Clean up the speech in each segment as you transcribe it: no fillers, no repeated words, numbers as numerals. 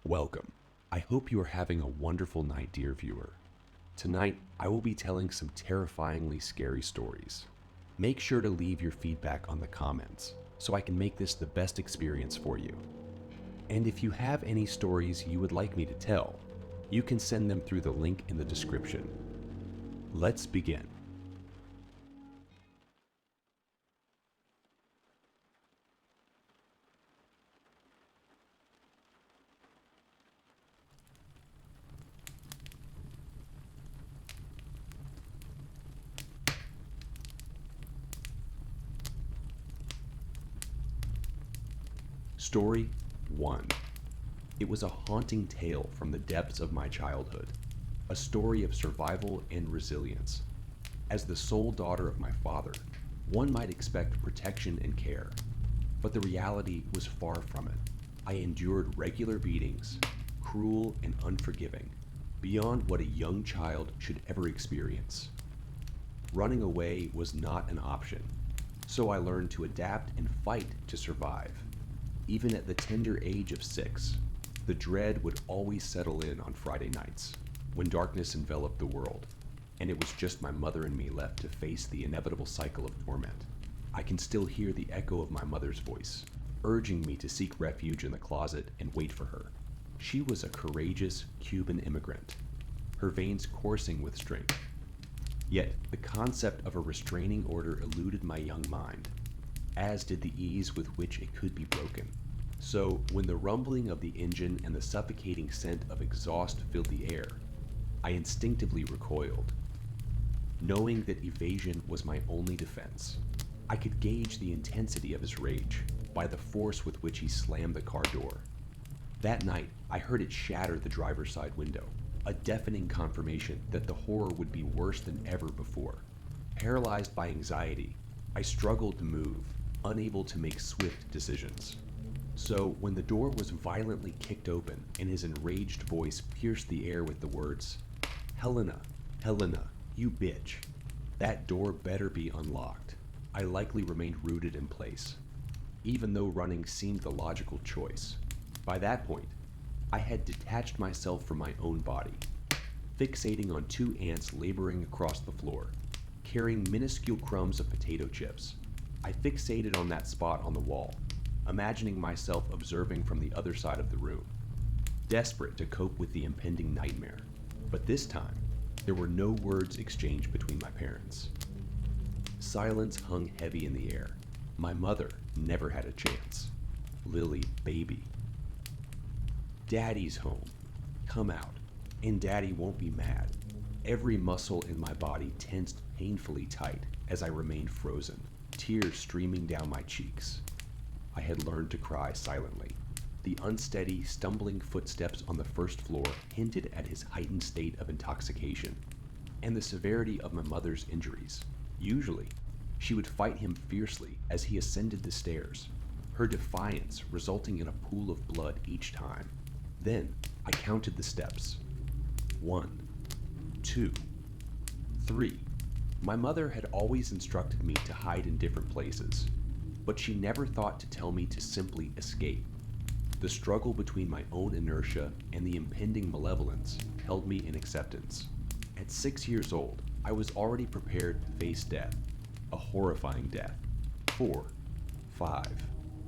Welcome. I hope you are having a wonderful night, dear viewer. Tonight, I will be telling some terrifyingly scary stories. Make sure to leave your feedback on the comments so I can make this the best experience for you. And if you have any stories you would like me to tell, you can send them through the link in the description. Let's begin. Story 1. It was a haunting tale from the depths of my childhood, a story of survival and resilience. As the sole daughter of my father, one might expect protection and care, but the reality was far from it. I endured regular beatings, cruel and unforgiving, beyond what a young child should ever experience. Running away was not an option, so I learned to adapt and fight to survive. Even at the tender age of 6, the dread would always settle in on Friday nights, when darkness enveloped the world, and it was just my mother and me left to face the inevitable cycle of torment. I can still hear the echo of my mother's voice, urging me to seek refuge in the closet and wait for her. She was a courageous Cuban immigrant, her veins coursing with strength. Yet the concept of a restraining order eluded my young mind, as did the ease with which it could be broken. So, when the rumbling of the engine and the suffocating scent of exhaust filled the air, I instinctively recoiled, knowing that evasion was my only defense. I could gauge the intensity of his rage by the force with which he slammed the car door. That night, I heard it shatter the driver's side window, a deafening confirmation that the horror would be worse than ever before. Paralyzed by anxiety, I struggled to move, unable to make swift decisions. So, when the door was violently kicked open and his enraged voice pierced the air with the words, "Helena, Helena, you bitch," that door better be unlocked. I likely remained rooted in place, even though running seemed the logical choice. By that point, I had detached myself from my own body, fixating on 2 ants laboring across the floor, carrying minuscule crumbs of potato chips. I fixated on that spot on the wall, imagining myself observing from the other side of the room, desperate to cope with the impending nightmare. But this time, there were no words exchanged between my parents. Silence hung heavy in the air. My mother never had a chance. Lily, baby. Daddy's home. Come out, and Daddy won't be mad. Every muscle in my body tensed painfully tight as I remained frozen, tears streaming down my cheeks. I had learned to cry silently. The unsteady, stumbling footsteps on the first floor hinted at his heightened state of intoxication, and the severity of my mother's injuries. Usually, she would fight him fiercely as he ascended the stairs, her defiance resulting in a pool of blood each time. Then, I counted the steps. 1, 2, 3. My mother had always instructed me to hide in different places, but she never thought to tell me to simply escape. The struggle between my own inertia and the impending malevolence held me in acceptance. At 6 years old, I was already prepared to face death, a horrifying death. 4, 5,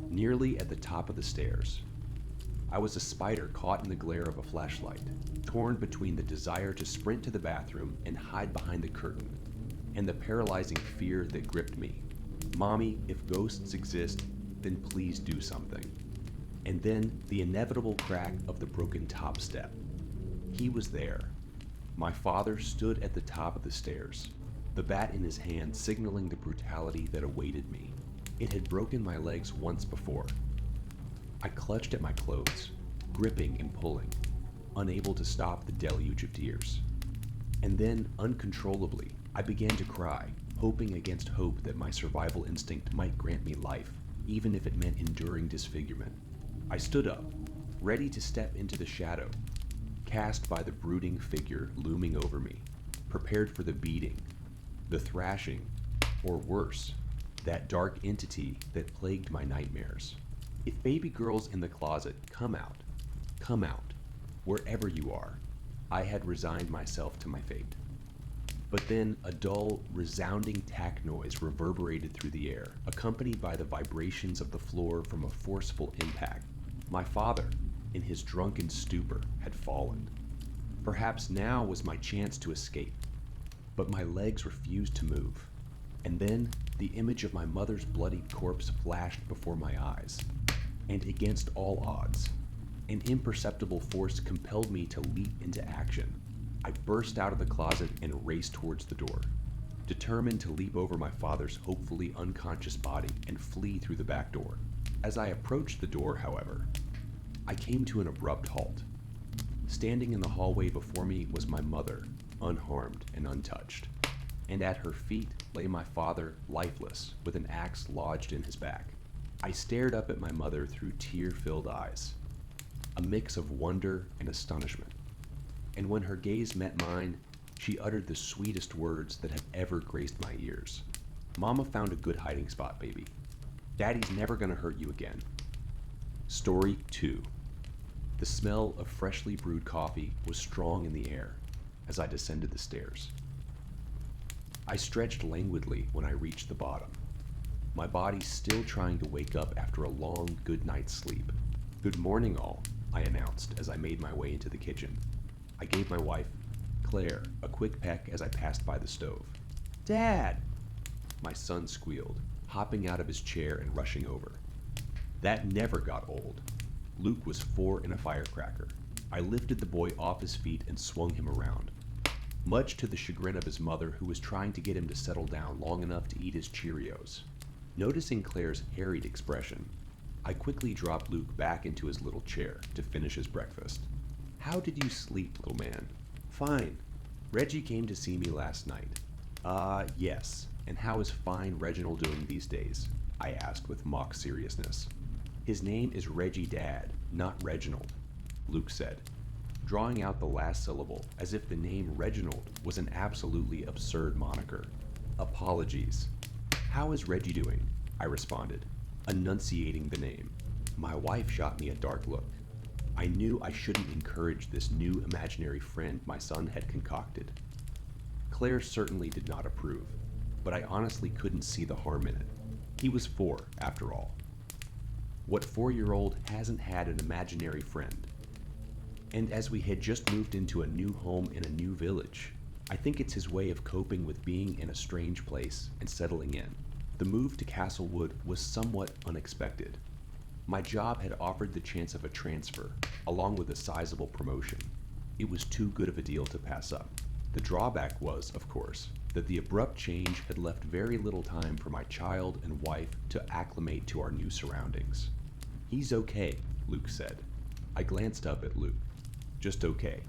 nearly at the top of the stairs. I was a spider caught in the glare of a flashlight, torn between the desire to sprint to the bathroom and hide behind the curtain, and the paralyzing fear that gripped me. Mommy, if ghosts exist, then please do something. And then the inevitable crack of the broken top step. He was there. My father stood at the top of the stairs, the bat in his hand signaling the brutality that awaited me. It had broken my legs once before. I clutched at my clothes, gripping and pulling, unable to stop the deluge of tears. And then, uncontrollably, I began to cry, hoping against hope that my survival instinct might grant me life, even if it meant enduring disfigurement. I stood up, ready to step into the shadow, cast by the brooding figure looming over me, prepared for the beating, the thrashing, or worse, that dark entity that plagued my nightmares. If baby girls in the closet come out, Come out, wherever you are. I had resigned myself to my fate. But then a dull, resounding tack noise reverberated through the air, accompanied by the vibrations of the floor from a forceful impact. My father, in his drunken stupor, had fallen. Perhaps now was my chance to escape. But my legs refused to move. And then the image of my mother's bloodied corpse flashed before my eyes. And against all odds, an imperceptible force compelled me to leap into action. I burst out of the closet and raced towards the door, determined to leap over my father's hopefully unconscious body and flee through the back door. As I approached the door, however, I came to an abrupt halt. Standing in the hallway before me was my mother, unharmed and untouched, and at her feet lay my father, lifeless, with an axe lodged in his back. I stared up at my mother through tear-filled eyes, a mix of wonder and astonishment. And when her gaze met mine, she uttered the sweetest words that have ever graced my ears. Mama found a good hiding spot, baby. Daddy's never gonna hurt you again. Story 2. The smell of freshly brewed coffee was strong in the air as I descended the stairs. I stretched languidly when I reached the bottom, my body still trying to wake up after a long, good night's sleep. "Good morning, all," I announced as I made my way into the kitchen. I gave my wife, Claire, a quick peck as I passed by the stove. "Dad!" My son squealed, hopping out of his chair and rushing over. That never got old. Luke was 4 in a firecracker. I lifted the boy off his feet and swung him around, much to the chagrin of his mother, who was trying to get him to settle down long enough to eat his Cheerios. Noticing Claire's harried expression, I quickly dropped Luke back into his little chair to finish his breakfast. "How did you sleep, little man?" "Fine. Reggie came to see me last night." Yes. And how is fine Reginald doing these days?" I asked with mock seriousness. "His name is Reggie, Dad, not Reginald," Luke said, drawing out the last syllable as if the name Reginald was an absolutely absurd moniker. "Apologies. How is Reggie doing?" I responded, enunciating the name. My wife shot me a dark look. I knew I shouldn't encourage this new imaginary friend my son had concocted. Claire certainly did not approve, but I honestly couldn't see the harm in it. He was 4, after all. What 4-year-old hasn't had an imaginary friend? And as we had just moved into a new home in a new village, I think it's his way of coping with being in a strange place and settling in. The move to Castlewood was somewhat unexpected. My job had offered the chance of a transfer, along with a sizable promotion. It was too good of a deal to pass up. The drawback was, of course, that the abrupt change had left very little time for my child and wife to acclimate to our new surroundings. "He's okay," Luke said. I glanced up at Luke. "Just okay.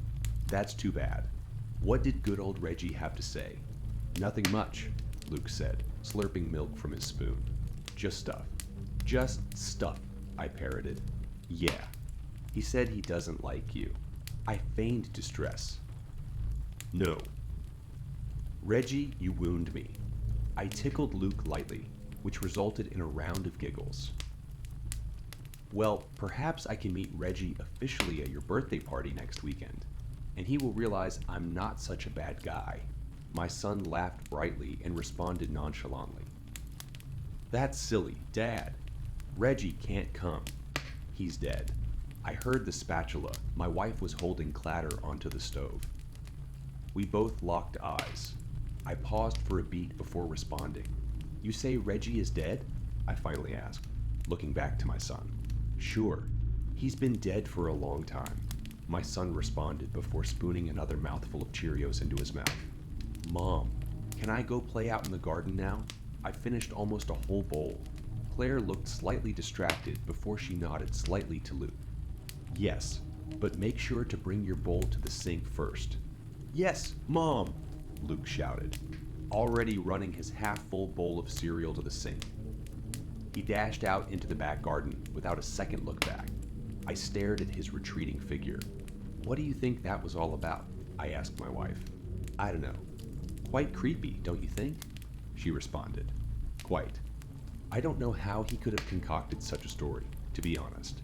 That's too bad. What did good old Reggie have to say?" "Nothing much," Luke said, slurping milk from his spoon. "Just stuff." "Just stuff," I parroted. "Yeah. He said he doesn't like you." I feigned distress. "No. Reggie, you wound me." I tickled Luke lightly, which resulted in a round of giggles. "Well, perhaps I can meet Reggie officially at your birthday party next weekend, and he will realize I'm not such a bad guy." My son laughed brightly and responded nonchalantly. "That's silly, Dad. Reggie can't come. He's dead." I heard the spatula my wife was holding clatter onto the stove. We both locked eyes. I paused for a beat before responding. "You say Reggie is dead?" I finally asked, looking back to my son. "Sure. He's been dead for a long time," my son responded before spooning another mouthful of Cheerios into his mouth. "Mom, can I go play out in the garden now? I finished almost a whole bowl." Claire looked slightly distracted before she nodded slightly to Luke. "Yes, but make sure to bring your bowl to the sink first." "Yes, Mom!" Luke shouted, already running his half-full bowl of cereal to the sink. He dashed out into the back garden without a second look back. I stared at his retreating figure. "What do you think that was all about?" I asked my wife. "I don't know. Quite creepy, don't you think?" she responded. "Quite. I don't know how he could have concocted such a story, to be honest."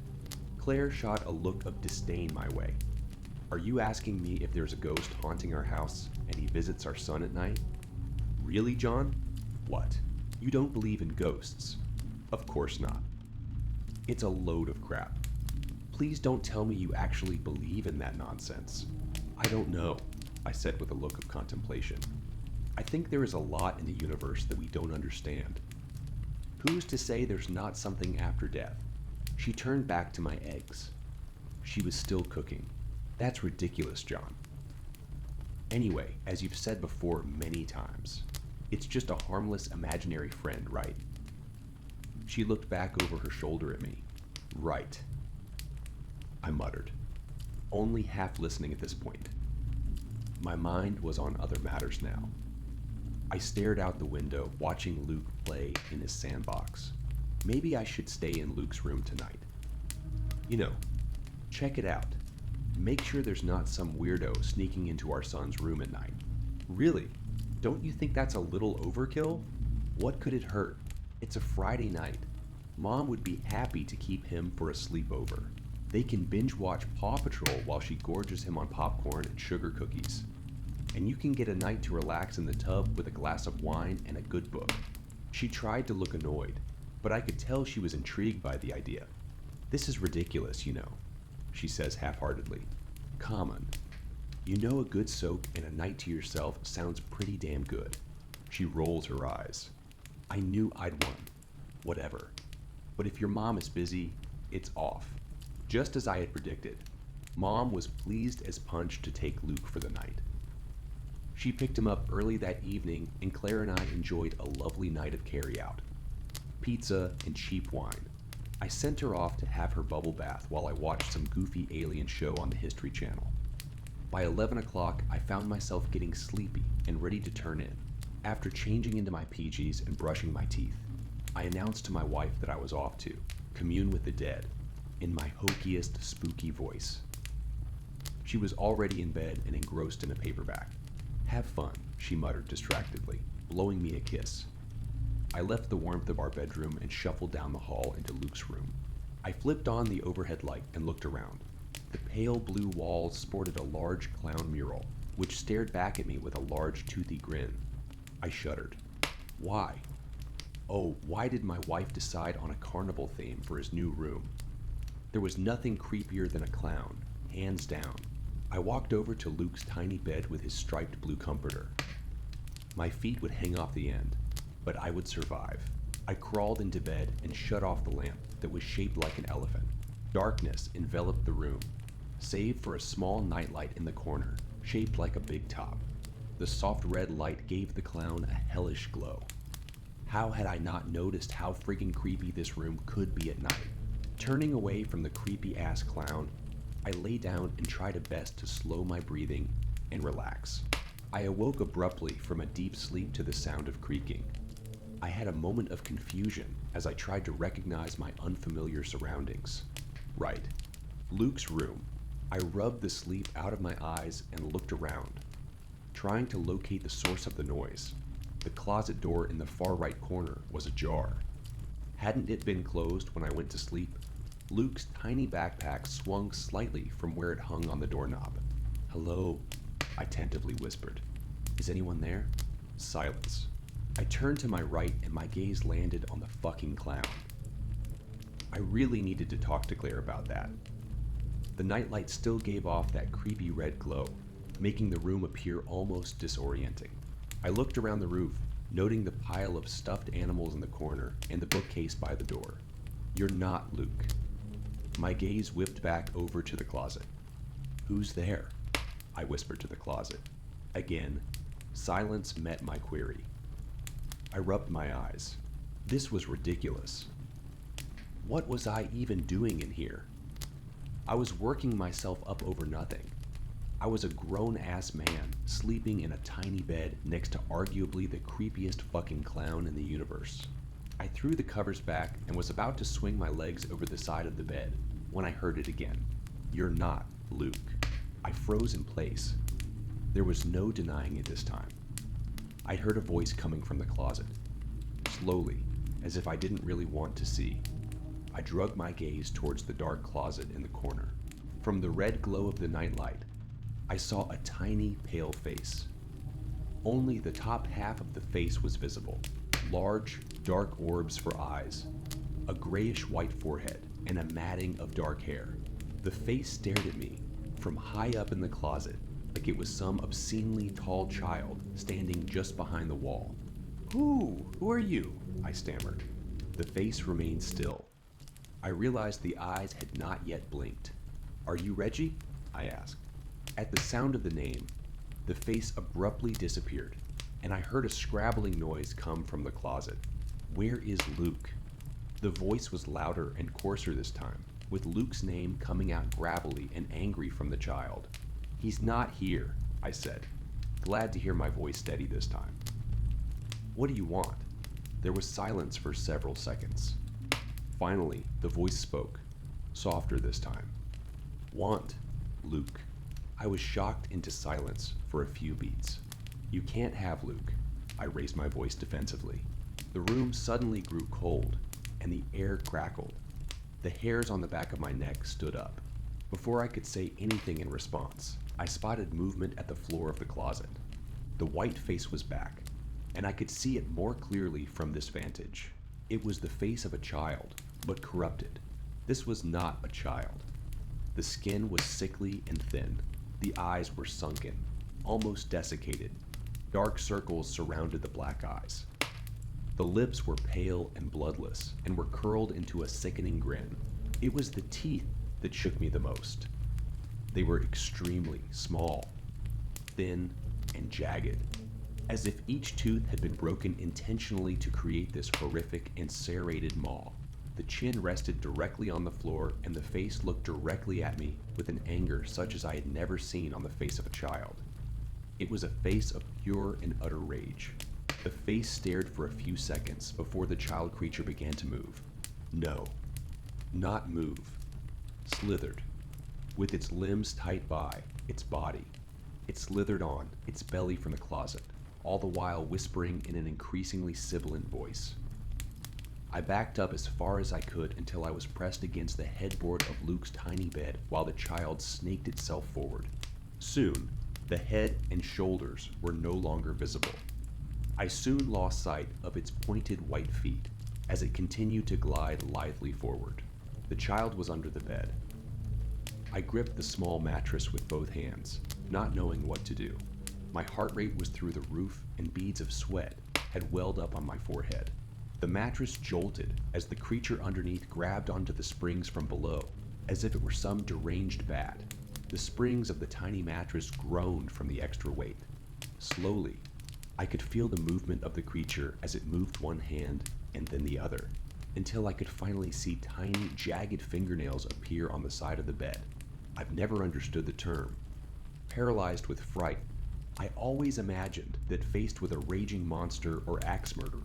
Claire shot a look of disdain my way. Are you asking me if there's a ghost haunting our house and he visits our son at night? Really, John? What? You don't believe in ghosts? Of course not. It's a load of crap. Please don't tell me you actually believe in that nonsense. I don't know, I said with a look of contemplation. I think there is a lot in the universe that we don't understand. Who's to say there's not something after death? She turned back to my eggs. She was still cooking. That's ridiculous, John. Anyway, as you've said before many times, it's just a harmless imaginary friend, right? She looked back over her shoulder at me. Right. I muttered, only half listening at this point. My mind was on other matters now. I stared out the window, watching Luke play in his sandbox. Maybe I should stay in Luke's room tonight. You know, check it out. Make sure there's not some weirdo sneaking into our son's room at night. Really? Don't you think that's a little overkill? What could it hurt? It's a Friday night. Mom would be happy to keep him for a sleepover. They can binge watch Paw Patrol while she gorges him on popcorn and sugar cookies. And you can get a night to relax in the tub with a glass of wine and a good book. She tried to look annoyed, but I could tell she was intrigued by the idea. This is ridiculous, you know, she says half-heartedly. Common. You know, a good soak and a night to yourself sounds pretty damn good. She rolls her eyes. I knew I'd won. Whatever. But if your mom is busy, it's off. Just as I had predicted, Mom was pleased as punch to take Luke for the night. She picked him up early that evening, and Claire and I enjoyed a lovely night of carry-out. Pizza and cheap wine. I sent her off to have her bubble bath while I watched some goofy alien show on the History Channel. By 11 o'clock, I found myself getting sleepy and ready to turn in. After changing into my PJs and brushing my teeth, I announced to my wife that I was off to commune with the dead in my hokiest, spooky voice. She was already in bed and engrossed in a paperback. Have fun, she muttered distractedly, blowing me a kiss. I left the warmth of our bedroom and shuffled down the hall into Luke's room. I flipped on the overhead light and looked around. The pale blue walls sported a large clown mural, which stared back at me with a large toothy grin. I shuddered. Why? Oh, why did my wife decide on a carnival theme for his new room? There was nothing creepier than a clown, hands down. I walked over to Luke's tiny bed with his striped blue comforter. My feet would hang off the end, but I would survive. I crawled into bed and shut off the lamp that was shaped like an elephant. Darkness enveloped the room, save for a small nightlight in the corner, shaped like a big top. The soft red light gave the clown a hellish glow. How had I not noticed how friggin' creepy this room could be at night? Turning away from the creepy-ass clown, I lay down and tried best to slow my breathing and relax. I awoke abruptly from a deep sleep to the sound of creaking. I had a moment of confusion as I tried to recognize my unfamiliar surroundings. Right, Luke's room. I rubbed the sleep out of my eyes and looked around, trying to locate the source of the noise. The closet door in the far right corner was ajar. Hadn't it been closed when I went to sleep? Luke's tiny backpack swung slightly from where it hung on the doorknob. Hello, I tentatively whispered. Is anyone there? Silence. I turned to my right and my gaze landed on the fucking clown. I really needed to talk to Claire about that. The nightlight still gave off that creepy red glow, making the room appear almost disorienting. I looked around the roof, noting the pile of stuffed animals in the corner and the bookcase by the door. You're not Luke. My gaze whipped back over to the closet. Who's there? I whispered to the closet. Again, silence met my query. I rubbed my eyes. This was ridiculous. What was I even doing in here? I was working myself up over nothing. I was a grown-ass man, sleeping in a tiny bed next to arguably the creepiest fucking clown in the universe. I threw the covers back and was about to swing my legs over the side of the bed when I heard it again. You're not Luke. I froze in place. There was no denying it this time. I heard a voice coming from the closet, slowly, as if I didn't really want to see. I drug my gaze towards the dark closet in the corner. From the red glow of the nightlight, I saw a tiny, pale face. Only the top half of the face was visible. Large, dark orbs for eyes, a grayish-white forehead, and a matting of dark hair. The face stared at me from high up in the closet, like it was some obscenely tall child standing just behind the wall. Who are you? I stammered. The face remained still. I realized the eyes had not yet blinked. Are you Reggie? I asked. At the sound of the name, the face abruptly disappeared, and I heard a scrabbling noise come from the closet. Where is Luke? The voice was louder and coarser this time, with Luke's name coming out gravelly and angry from the child. He's not here, I said, glad to hear my voice steady this time. What do you want? There was silence for several seconds. Finally, the voice spoke, softer this time. Want, Luke. I was shocked into silence for a few beats. You can't have Luke. I raised my voice defensively. The room suddenly grew cold, and the air crackled. The hairs on the back of my neck stood up. Before I could say anything in response, I spotted movement at the floor of the closet. The white face was back, and I could see it more clearly from this vantage. It was the face of a child, but corrupted. This was not a child. The skin was sickly and thin. The eyes were sunken, almost desiccated. Dark circles surrounded the black eyes. The lips were pale and bloodless and were curled into a sickening grin. It was the teeth that shook me the most. They were extremely small, thin, and jagged, as if each tooth had been broken intentionally to create this horrific and serrated maw. The chin rested directly on the floor, and the face looked directly at me with an anger such as I had never seen on the face of a child. It was a face of pure and utter rage. The face stared for a few seconds before the child creature began to move. No, not move. Slithered. With its limbs tight by its body, it slithered on, its belly from the closet, all the while whispering in an increasingly sibilant voice. I backed up as far as I could until I was pressed against the headboard of Luke's tiny bed while the child snaked itself forward. Soon, the head and shoulders were no longer visible. I soon lost sight of its pointed white feet as it continued to glide lithely forward. The child was under the bed. I gripped the small mattress with both hands, not knowing what to do. My heart rate was through the roof, and beads of sweat had welled up on my forehead. The mattress jolted as the creature underneath grabbed onto the springs from below, as if it were some deranged bat. The springs of the tiny mattress groaned from the extra weight. Slowly, I could feel the movement of the creature as it moved one hand and then the other, until I could finally see tiny, jagged fingernails appear on the side of the bed. I've never understood the term. Paralyzed with fright, I always imagined that faced with a raging monster or axe murderer,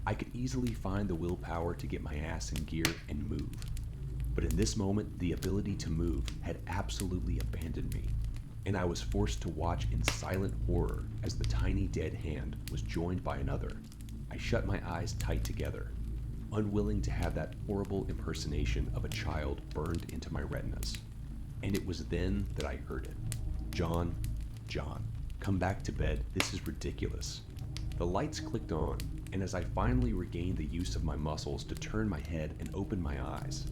I could easily find the willpower to get my ass in gear and move. But in this moment, the ability to move had absolutely abandoned me, and I was forced to watch in silent horror as the tiny dead hand was joined by another. I shut my eyes tight together, unwilling to have that horrible impersonation of a child burned into my retinas. And it was then that I heard it. John, come back to bed. This is ridiculous. The lights clicked on, and as I finally regained the use of my muscles to turn my head and open my eyes,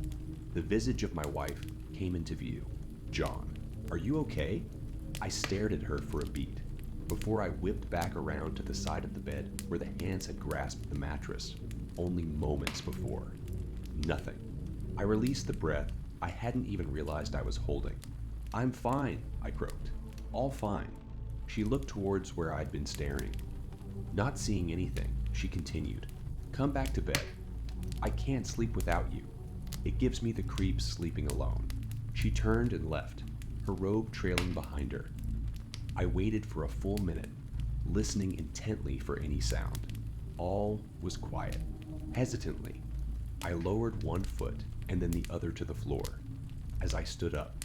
the visage of my wife came into view. John, are you okay? I stared at her for a beat, before I whipped back around to the side of the bed where the hands had grasped the mattress only moments before. Nothing. I released the breath I hadn't even realized I was holding. I'm fine, I croaked. All fine. She looked towards where I'd been staring. Not seeing anything, she continued. Come back to bed. I can't sleep without you. It gives me the creeps sleeping alone. She turned and left, her robe trailing behind her. I waited for a full minute, listening intently for any sound. All was quiet. Hesitantly, I lowered one foot and then the other to the floor. As I stood up,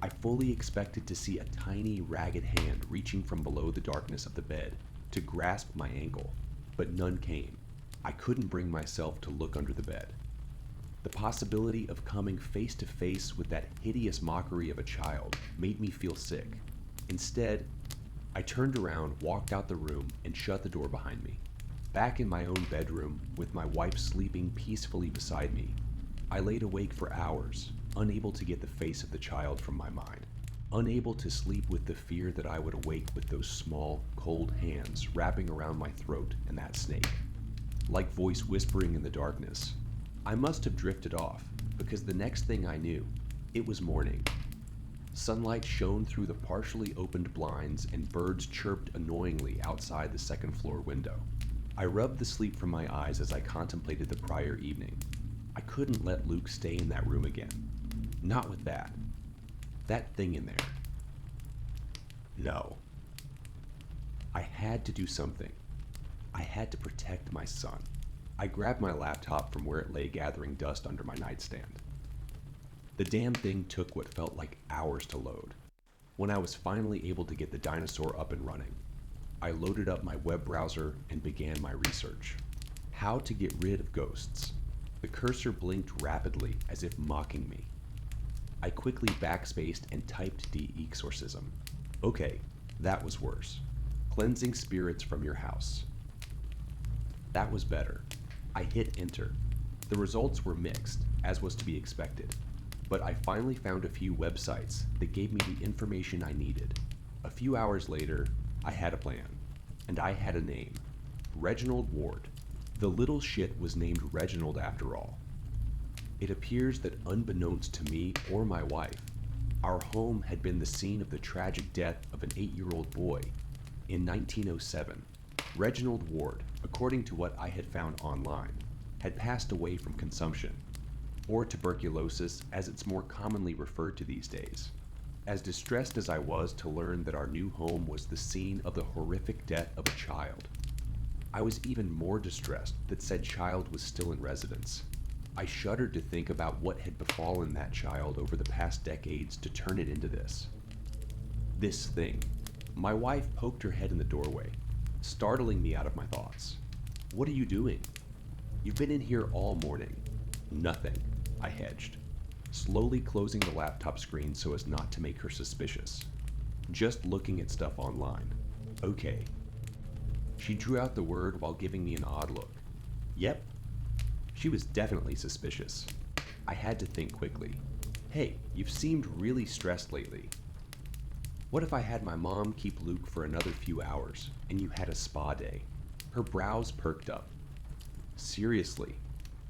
I fully expected to see a tiny, ragged hand reaching from below the darkness of the bed to grasp my ankle, but none came. I couldn't bring myself to look under the bed. The possibility of coming face to face with that hideous mockery of a child made me feel sick. Instead, I turned around, walked out the room, and shut the door behind me. Back in my own bedroom, with my wife sleeping peacefully beside me, I laid awake for hours, unable to get the face of the child from my mind, unable to sleep with the fear that I would awake with those small, cold hands wrapping around my throat and that snake. Like voice whispering in the darkness, I must have drifted off, because the next thing I knew, it was morning. Sunlight shone through the partially opened blinds and birds chirped annoyingly outside the second-floor window. I rubbed the sleep from my eyes as I contemplated the prior evening. I couldn't let Luke stay in that room again. Not with that. That thing in there. No. I had to do something. I had to protect my son. I grabbed my laptop from where it lay gathering dust under my nightstand. The damn thing took what felt like hours to load. When I was finally able to get the dinosaur up and running, I loaded up my web browser and began my research. How to get rid of ghosts. The cursor blinked rapidly as if mocking me. I quickly backspaced and typed de-exorcism. Okay, that was worse. Cleansing spirits from your house. That was better. I hit enter. The results were mixed, as was to be expected, but I finally found a few websites that gave me the information I needed. A few hours later, I had a plan, and I had a name. Reginald Ward. The little shit was named Reginald after all. It appears that unbeknownst to me or my wife, our home had been the scene of the tragic death of an 8-year-old boy. In 1907, Reginald Ward, according to what I had found online, had passed away from consumption, or tuberculosis as it's more commonly referred to these days. As distressed as I was to learn that our new home was the scene of the horrific death of a child, I was even more distressed that said child was still in residence. I shuddered to think about what had befallen that child over the past decades to turn it into this. This thing. My wife poked her head in the doorway, startling me out of my thoughts. What are you doing? You've been in here all morning. Nothing, I hedged, slowly closing the laptop screen so as not to make her suspicious. Just looking at stuff online. Okay. She drew out the word while giving me an odd look. Yep. She was definitely suspicious. I had to think quickly. Hey, you've seemed really stressed lately. What if I had my mom keep Luke for another few hours, and you had a spa day? Her brows perked up. Seriously?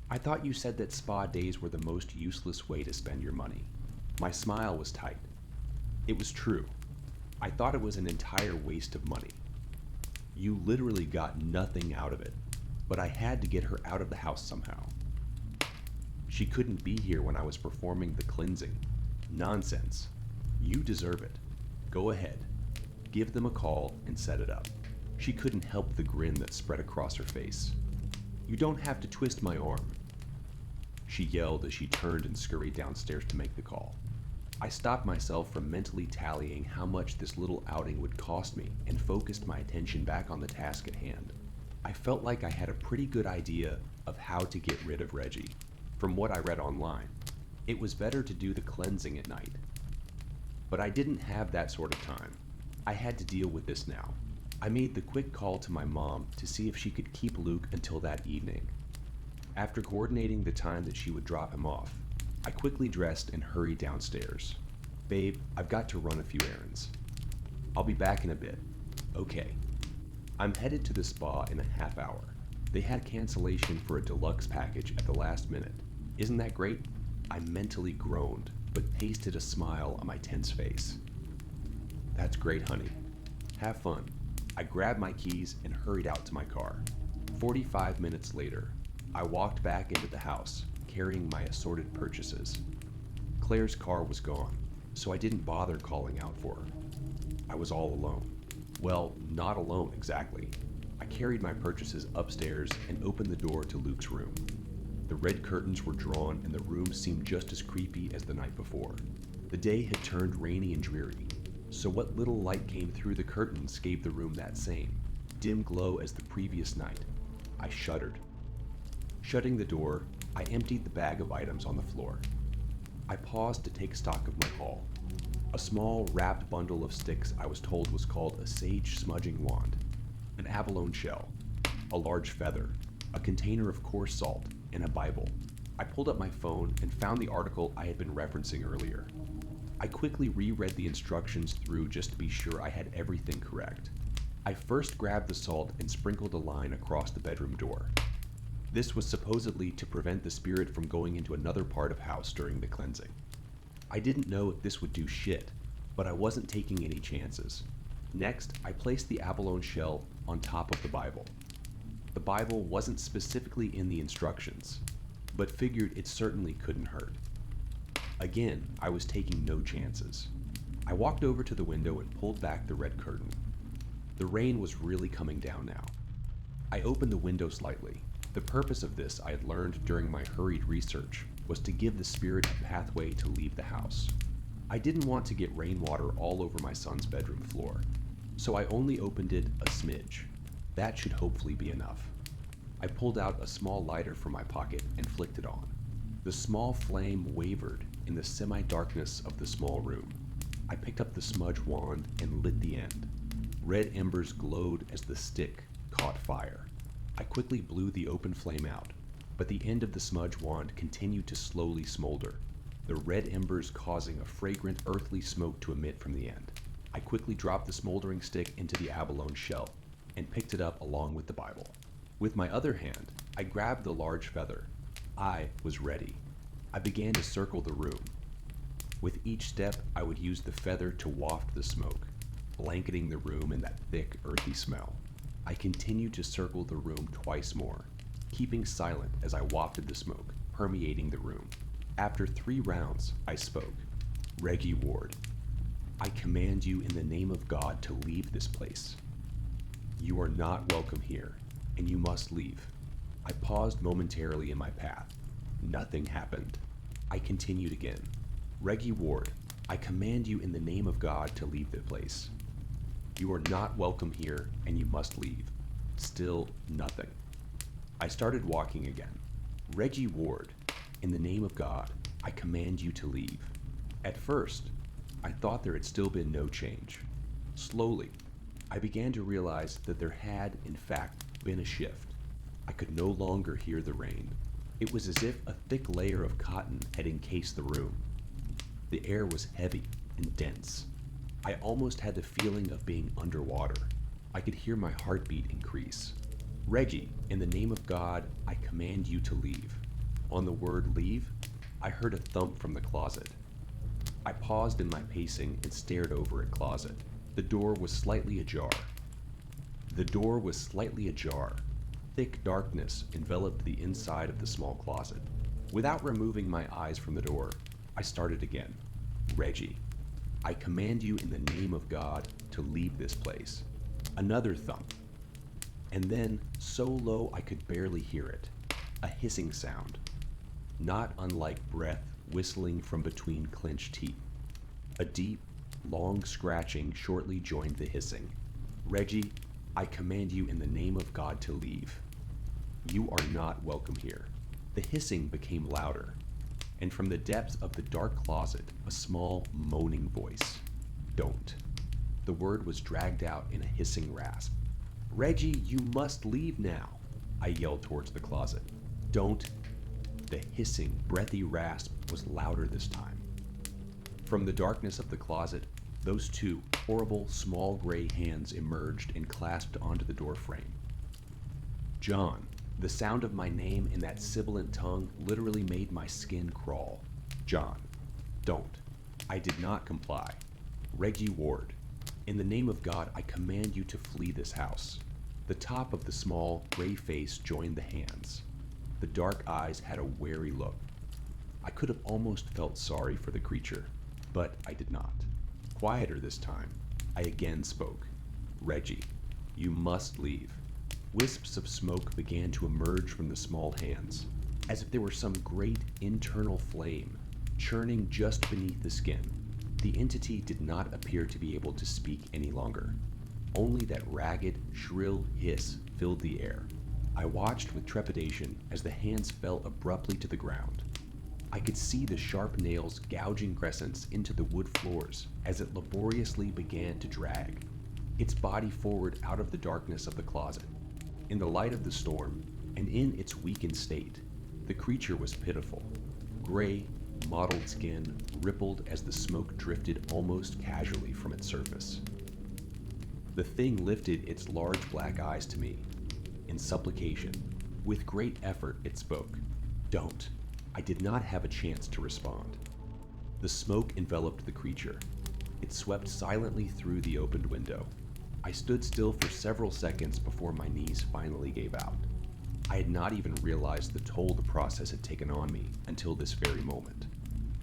I thought you said that spa days were the most useless way to spend your money. My smile was tight. It was true. I thought it was an entire waste of money. You literally got nothing out of it, but I had to get her out of the house somehow. She couldn't be here when I was performing the cleansing. Nonsense. You deserve it. Go ahead. Give them a call and set it up. She couldn't help the grin that spread across her face. You don't have to twist my arm. She yelled as she turned and scurried downstairs to make the call. I stopped myself from mentally tallying how much this little outing would cost me and focused my attention back on the task at hand. I felt like I had a pretty good idea of how to get rid of Reggie. From what I read online, it was better to do the cleansing at night. But I didn't have that sort of time. I had to deal with this now. I made the quick call to my mom to see if she could keep Luke until that evening. After coordinating the time that she would drop him off, I quickly dressed and hurried downstairs. Babe, I've got to run a few errands. I'll be back in a bit. Okay. I'm headed to the spa in a half hour. They had cancellation for a deluxe package at the last minute. Isn't that great? I mentally groaned, but pasted a smile on my tense face. That's great, honey. Have fun. I grabbed my keys and hurried out to my car. 45 minutes later, I walked back into the house, carrying my assorted purchases. Claire's car was gone, so I didn't bother calling out for her. I was all alone. Well, not alone exactly. I carried my purchases upstairs and opened the door to Luke's room. The red curtains were drawn and the room seemed just as creepy as the night before. The day had turned rainy and dreary, so what little light came through the curtains gave the room that same dim glow as the previous night. I shuddered. Shutting the door, I emptied the bag of items on the floor. I paused to take stock of my haul. A small, wrapped bundle of sticks I was told was called a sage smudging wand, an abalone shell, a large feather, a container of coarse salt, and a Bible. I pulled up my phone and found the article I had been referencing earlier. I quickly reread the instructions through just to be sure I had everything correct. I first grabbed the salt and sprinkled a line across the bedroom door. This was supposedly to prevent the spirit from going into another part of house during the cleansing. I didn't know if this would do shit, but I wasn't taking any chances. Next, I placed the abalone shell on top of the Bible. The Bible wasn't specifically in the instructions, but figured it certainly couldn't hurt. Again, I was taking no chances. I walked over to the window and pulled back the red curtain. The rain was really coming down now. I opened the window slightly. The purpose of this, I had learned during my hurried research, was to give the spirit a pathway to leave the house. I didn't want to get rainwater all over my son's bedroom floor, so I only opened it a smidge. That should hopefully be enough. I pulled out a small lighter from my pocket and flicked it on. The small flame wavered in the semi-darkness of the small room. I picked up the smudge wand and lit the end. Red embers glowed as the stick caught fire. I quickly blew the open flame out, but the end of the smudge wand continued to slowly smolder, the red embers causing a fragrant earthly smoke to emit from the end. I quickly dropped the smoldering stick into the abalone shell and picked it up along with the Bible. With my other hand, I grabbed the large feather. I was ready. I began to circle the room. With each step, I would use the feather to waft the smoke, blanketing the room in that thick, earthy smell. I continued to circle the room twice more, keeping silent as I wafted the smoke, permeating the room. After 3 rounds, I spoke. Reggie Ward, I command you in the name of God to leave this place. You are not welcome here, and you must leave. I paused momentarily in my path. Nothing happened. I continued again. Reggie Ward, I command you in the name of God to leave the place. You are not welcome here, and you must leave. Still nothing. I started walking again. Reggie Ward, in the name of God, I command you to leave. At first, I thought there had still been no change. Slowly, I began to realize that there had, in fact, been a shift. I could no longer hear the rain. It was as if a thick layer of cotton had encased the room. The air was heavy and dense. I almost had the feeling of being underwater. I could hear my heartbeat increase. Reggie, in the name of God, I command you to leave. On the word leave, I heard a thump from the closet. I paused in my pacing and stared over at closet. The door was slightly ajar. Thick darkness enveloped the inside of the small closet. Without removing my eyes from the door, I started again. Reggie, I command you in the name of God to leave this place. Another thump. And then, so low I could barely hear it, a hissing sound, not unlike breath whistling from between clenched teeth. A deep, long scratching shortly joined the hissing. Reggie, I command you in the name of God to leave. You are not welcome here. The hissing became louder, and from the depths of the dark closet, a small, moaning voice. Don't. The word was dragged out in a hissing rasp. Reggie, you must leave now, I yelled towards the closet. Don't. The hissing, breathy rasp was louder this time. From the darkness of the closet, those 2 horrible, small gray hands emerged and clasped onto the doorframe. John. The sound of my name in that sibilant tongue literally made my skin crawl. John. Don't. I did not comply. Reggie Ward. In the name of God, I command you to flee this house. The top of the small, gray face joined the hands. The dark eyes had a wary look. I could have almost felt sorry for the creature, but I did not. Quieter this time, I again spoke. Reggie, you must leave. Wisps of smoke began to emerge from the small hands, as if there were some great internal flame, churning just beneath the skin. The entity did not appear to be able to speak any longer. Only that ragged, shrill hiss filled the air. I watched with trepidation as the hands fell abruptly to the ground. I could see the sharp nails gouging crescents into the wood floors as it laboriously began to drag its body forward out of the darkness of the closet. In the light of the storm, and in its weakened state, the creature was pitiful. Gray, mottled skin rippled as the smoke drifted almost casually from its surface. The thing lifted its large black eyes to me. In supplication, with great effort it spoke. "Don't." I did not have a chance to respond. The smoke enveloped the creature. It swept silently through the opened window. I stood still for several seconds before my knees finally gave out. I had not even realized the toll the process had taken on me until this very moment.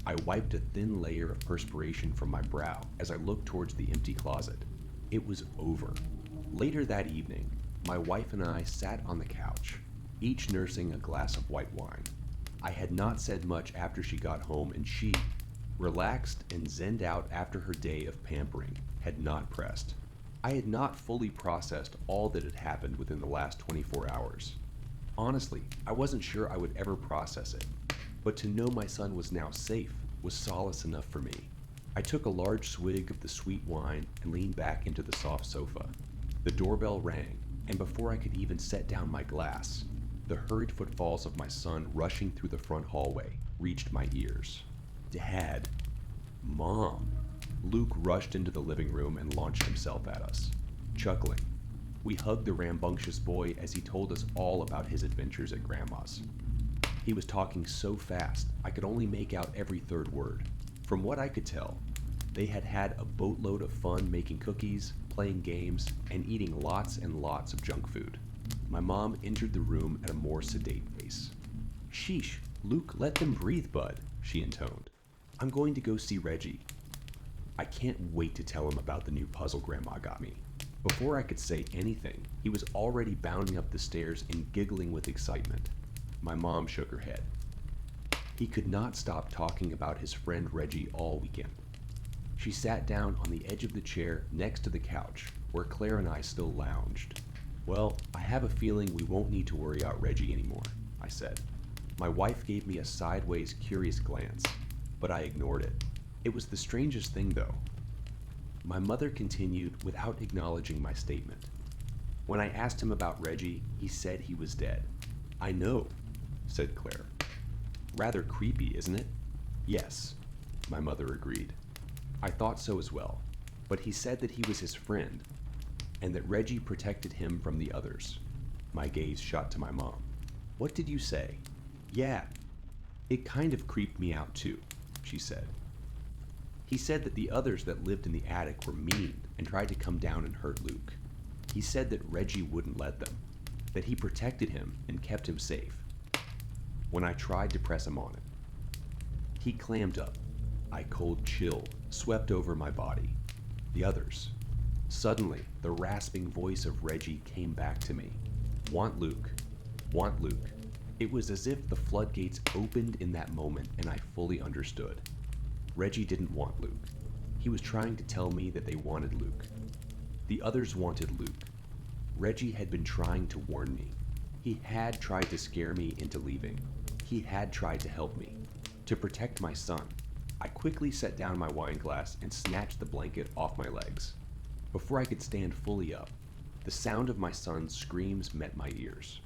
I wiped a thin layer of perspiration from my brow as I looked towards the empty closet. It was over. Later that evening, my wife and I sat on the couch, each nursing a glass of white wine. I had not said much after she got home, and she, relaxed and zenned out after her day of pampering, had not pressed. I had not fully processed all that had happened within the last 24 hours. Honestly, I wasn't sure I would ever process it, but to know my son was now safe was solace enough for me. I took a large swig of the sweet wine and leaned back into the soft sofa. The doorbell rang, and before I could even set down my glass, the hurried footfalls of my son rushing through the front hallway reached my ears. "Dad! Mom!" Luke rushed into the living room and launched himself at us, chuckling. We hugged the rambunctious boy as he told us all about his adventures at Grandma's. He was talking so fast, I could only make out every third word. From what I could tell, they had had a boatload of fun making cookies, playing games, and eating lots and lots of junk food. My mom entered the room at a more sedate pace. "Sheesh, Luke, let them breathe, bud," she intoned. "I'm going to go see Reggie. I can't wait to tell him about the new puzzle Grandma got me." Before I could say anything, he was already bounding up the stairs and giggling with excitement. My mom shook her head. He could not stop talking about his friend Reggie all weekend. She sat down on the edge of the chair next to the couch, where Claire and I still lounged. "Well, I have a feeling we won't need to worry about Reggie anymore," I said. My wife gave me a sideways, curious glance, but I ignored it. It was the strangest thing, though. My mother continued without acknowledging my statement. When I asked him about Reggie, he said he was dead. "I know," said Claire. "Rather creepy, isn't it?" "Yes," my mother agreed. I thought so as well, but he said that he was his friend, and that Reggie protected him from the others. My gaze shot to my mom. "What did you say?" "Yeah, it kind of creeped me out too," she said. "He said that the others that lived in the attic were mean and tried to come down and hurt Luke. He said that Reggie wouldn't let them, that he protected him and kept him safe. When I tried to press him on it, he clammed up. A cold chill swept over my body. The others. Suddenly, the rasping voice of Reggie came back to me. Want Luke. Want Luke. It was as if the floodgates opened in that moment and I fully understood. Reggie didn't want Luke. He was trying to tell me that they wanted Luke. The others wanted Luke. Reggie had been trying to warn me. He had tried to scare me into leaving. He had tried to help me, to protect my son. I quickly set down my wine glass and snatched the blanket off my legs. Before I could stand fully up, the sound of my son's screams met my ears.